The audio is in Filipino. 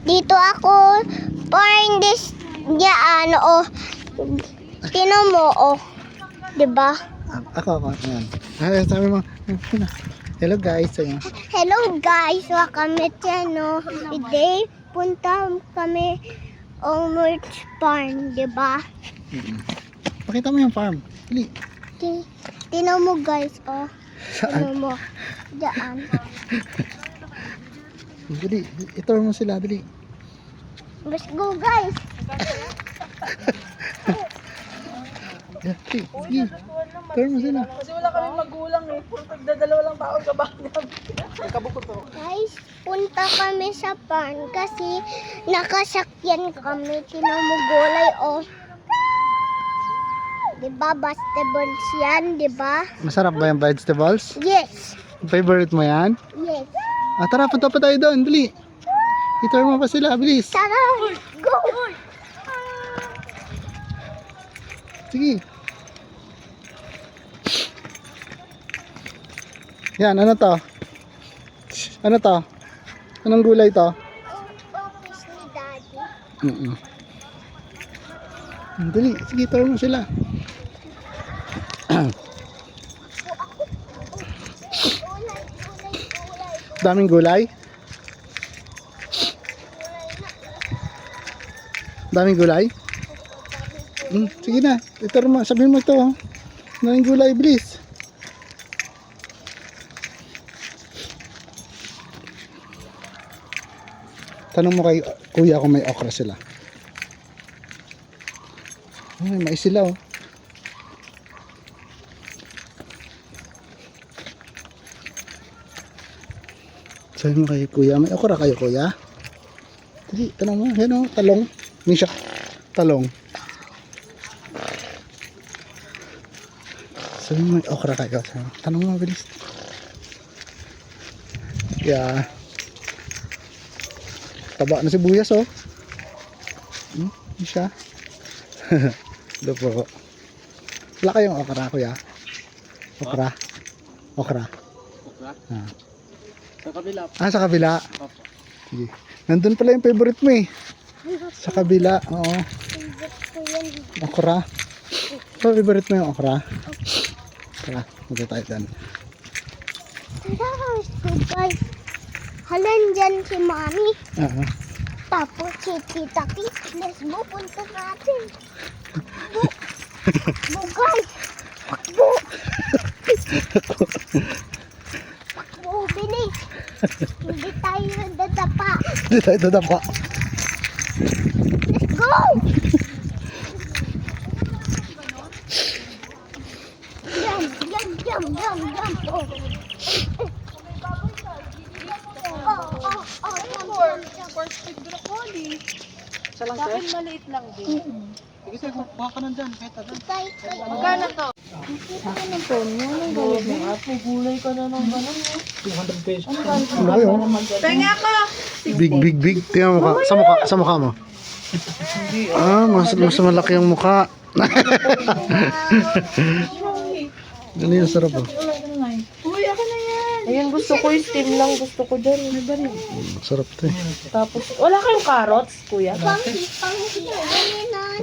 Dito ako, parang this, yan, oh. Tinan mo, oh. Diba? Ako. Ayan. Ay, sabi mo. Hello guys. Ayan. Hello guys, welcome to channel. Today, punta kami Merch Farm, diba? Pakita mo yung farm. Dali. Tinan mo guys, oh. Saan? Tinan mo. Diyan. Dali. Itour mo sila. Dali. Let's go guys. Yeah, sige. Itour mo sila. Kasi wala kaming magulang eh. Puro tagdadalawa lang tao sa bahay. Guys, punta kami sa farm kasi nakasakyan kami. Tinan mo gulay, oh. Diba, vegetables yan, diba? Masarap ba yung vegetables? Yes. Favorite mo yan? Yes. Tara, punta pa tayo doon. Dali. Itour mo pa sila. Bilis. Tara, go! Sige. Yan, ano to? Ano to? Anong gulay to? Office ni Daddy. Dali, sige, itour mo sila. Daming gulay. Daming gulay. Sige na, itour mo, sabihin mo ito. Oh. Daming gulay, bilis. Tanong mo kay kuya kung may okra sila. Ay, mais sila oh. Sabi mo kay kuya, may okra kayo kuya? Dali, tanong mo, yan oh, talong. Misha, talong. Sabi mo may okra kayo. Tanong mo, bilis. Yeah. Taba na sibuyas oh. Misha. Ito po. Wala kayong okra kuya? Okra? Okra? Okra? Ah. Sa kabila. Sa kabila? Opo. Sige. Nandun pala yung favorite mo eh. Sa kabila, oo. Okra. So, favorite mo yung okra? Tara, punta tayo dyan. Tara, guys. Halan dyan si Mami. Tapos si Tita Kit. Let's go, punta natin. Bo guys. Bo. Bo, bilis. Hindi tayo dadapa. Hindi tayo dadapa. Let's go. Jump. Oh. Broccoli. Isa lang sir? Maliit lang din. Sige sir, baka ka nandyan. Kahit adan. Magkano to? Gulay ka na ng gano'n. 200 pesos. Ano kayo? Penga ka! Big. Tingnan mo ka. Sa mukha mo. Mas malaki ang mukha. Ano yung sarap oh. Uy, ako na yan. Ayun, gusto ko yung steam lang. Gusto ko dyan. May baril. Sarap to eh. Tapos, wala kayong carrots, kuya? Panghi. Ayun na.